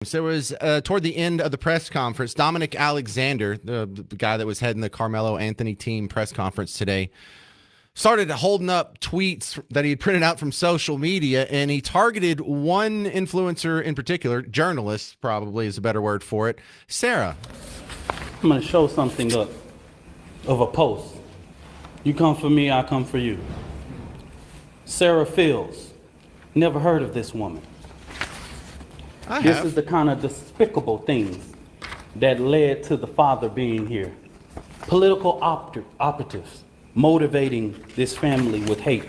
So it was toward the end of the press conference, Dominique Alexander, the guy that was heading the Karmelo Anthony team press conference today, started holding up tweets that he had printed out from social media, and he targeted one influencer in particular, journalist probably is a better word for it, Sarah. I'm going to show something up of a post. You come for me, I come for you. Sarah Fields. Never heard of this woman. This is the kind of despicable things that led to the father being here. Political operatives motivating this family with hate.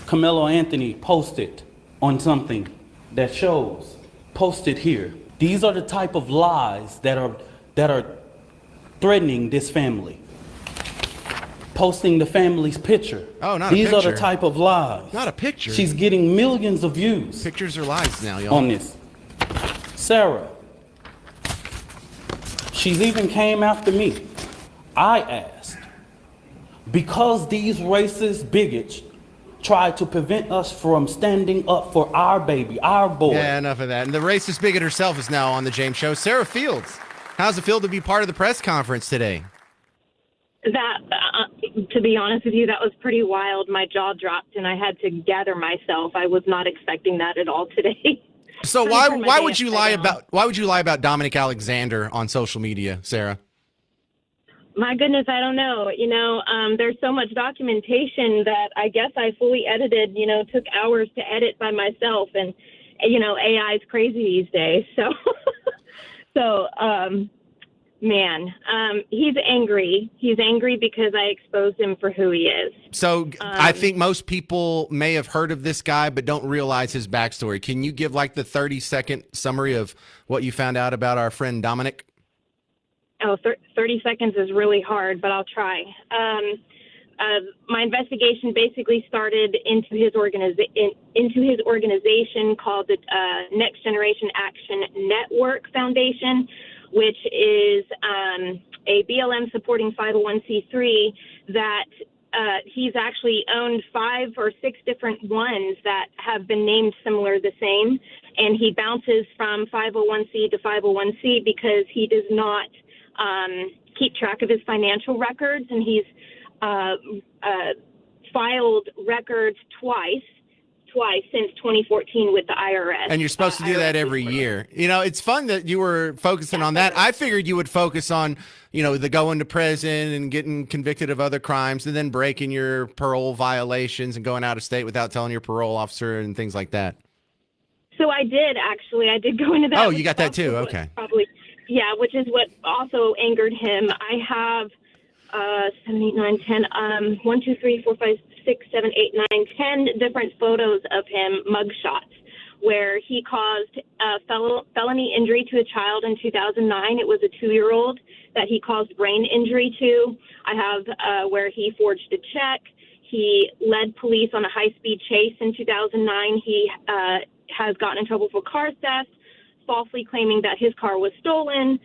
Karmelo Anthony posted on something that shows, posted here. These are the type of lies that are threatening this family. Posting the family's picture. Oh, not a These picture. are the type of lies. Not a picture. She's getting millions of views. Pictures are lies now, y'all. On this. Sarah. She's even came after me. I asked, because these racist bigots tried to prevent us from standing up for our baby, our boy. Yeah, enough of that. And the racist bigot herself is now on the James Show. Sarah Fields, how's it feel to be part of the press conference today? That, to be honest with you, that was pretty wild. My jaw dropped and I had to gather myself. I was not expecting that at all today. So why would you lie about Dominique Alexander on social media, Sarah? My goodness, I don't know. There's so much documentation that I guess I fully edited, took hours to edit by myself. And, AI is crazy these days. He's angry. He's angry because I exposed him for who he is. So I think most people may have heard of this guy, but don't realize his backstory. Can you give like the 30-second summary of what you found out about our friend Dominic? 30 seconds is really hard, but I'll try. My investigation basically started into his organization called the Next Generation Action Network Foundation, which is a BLM supporting 501c3 that he's actually owned 5 or 6 different ones that have been named similar the same. And he bounces from 501c to 501c because he does not keep track of his financial records. And he's filed records twice since 2014 with the IRS. And you're supposed to do that every year. It's fun that you were focusing on that. I figured you would focus on, the going to prison and getting convicted of other crimes and then breaking your parole violations and going out of state without telling your parole officer and things like that. So I did, actually. I did go into that. Oh, you got that too? Okay. Probably, yeah, which is what also angered him. I have 7, 8, 9, 10, 1, 2, 3, 4, 5, 6, 7, 8, 9, 10 different photos of him, mugshots, where he caused felony injury to a child in 2009. It was a 2-year-old that he caused brain injury to. I have where he forged a check. He led police on a high-speed chase in 2009. He has gotten in trouble for car theft, falsely claiming that his car was stolen.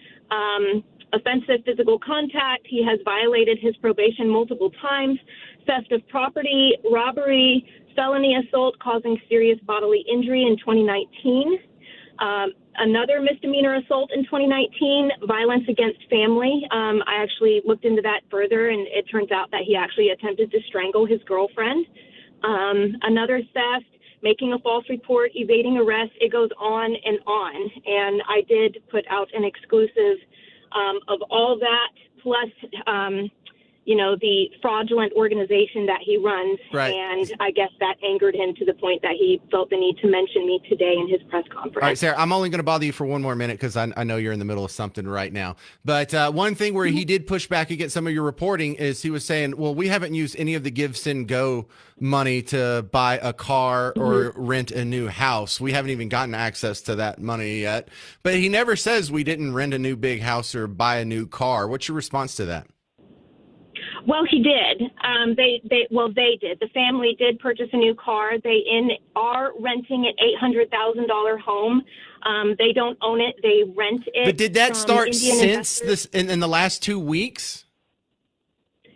Offensive physical contact. He has violated his probation multiple times. Theft of property, robbery, felony assault causing serious bodily injury in 2019. Another misdemeanor assault in 2019, violence against family. I actually looked into that further, and it turns out that he actually attempted to strangle his girlfriend. Another theft, making a false report, evading arrest. It goes on and on. And I did put out an exclusive of all that, plus, the fraudulent organization that he runs. Right. And I guess that angered him to the point that he felt the need to mention me today in his press conference. All right, Sarah, I'm only going to bother you for one more minute because I know you're in the middle of something right now. But one thing where he did push back against some of your reporting is he was saying, well, we haven't used any of the Give, Send, Go money to buy a car or rent a new house. We haven't even gotten access to that money yet. But he never says we didn't rent a new big house or buy a new car. What's your response to that? Well, he did. They did. The family did purchase a new car. They are renting an $800,000 home. They don't own it. They rent it. But did that start Indian since this in the last 2 weeks?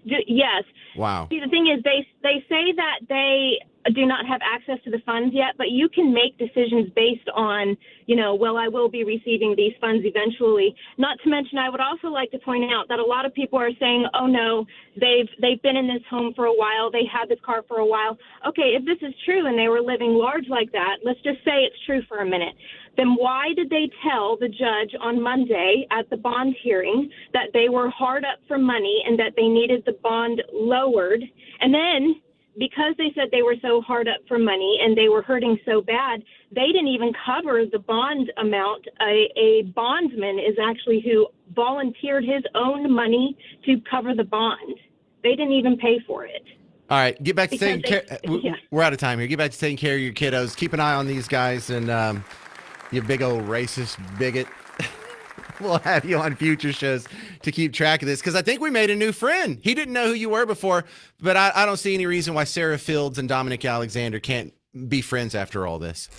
Yes. Wow. See, the thing is, they say that they do not have access to the funds yet, but you can make decisions based on, well, I will be receiving these funds eventually. Not to mention, I would also like to point out that a lot of people are saying, oh no, they've been in this home for a while, they had this car for a while. Okay, if this is true and they were living large like that, let's just say it's true for a minute. Then why did they tell the judge on Monday at the bond hearing that they were hard up for money and that they needed the bond lowered? And then, because they said they were so hard up for money and they were hurting so bad, they didn't even cover the bond amount. A bondsman is actually who volunteered his own money to cover the bond. They didn't even pay for it. All right, get back to Because taking care. We're out of time here. Get back to taking care of your kiddos. Keep an eye on these guys, and you big old racist bigot. We'll have you on future shows to keep track of this, because I think we made a new friend. He didn't know who you were before, but I don't see any reason why Sarah Fields and Dominique Alexander can't be friends after all this.